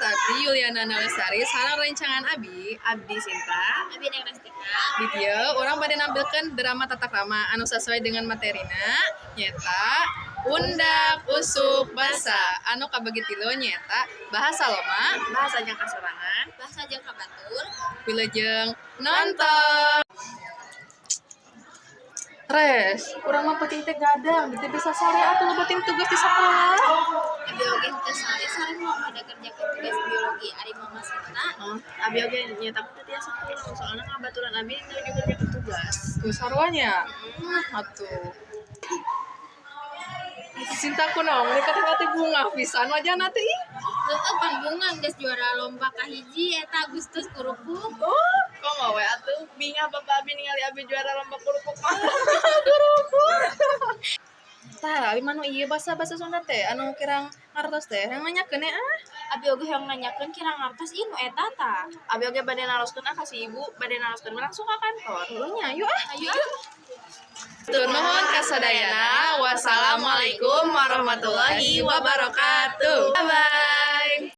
Abdi Yuliana Nalesari sareng rencangan Abdi Sinta. Abi Neng Restika. Di dieu urang bade nampilkeun drama tata krama anu sesuai dengan materina nyata Undak Usuk Basa anu kabagi tilu nyata bahasa loma, bahasa jeung kasorangan, Bahasa jeung kabatur. wilujeng nonton. Res, urang mah penting teh gadang, teu bisa sare atuh lebeting tugas di sekolah. Abi oge teu sare mau pada kerjakeun tugas biologi ari mama Sinta. Abi oge nyetak teh tiasa pulang soalnya ngabaturan abi teh juga kerja tugas. Tuh sarwanya. Atuh. Cinta kunaon mereka teh teh bunga pisan wajan nanti. Heueuh pangbunga geus juara lomba kahiji eta Agustus Kurupuk. Oh, kok mau we atuh binga bapak abi ningali abi juara lomba kurupuk mah. Tah, abi mah nu ieu bahasa Sunda teh anu kirang ngartos teh yang nanyakeun ah. Abi oge hoyong nanyakeun kirang ngartos ieu nu eta tah. Abi oge bade naroskeun ka si ibu, bade naroskeun langsung ka kantor. Ulun nya yuk ah. Ayo ah. Tur nuhun kasadayana. Wassalamualaikum warahmatullahi wabarakatuh. Bye.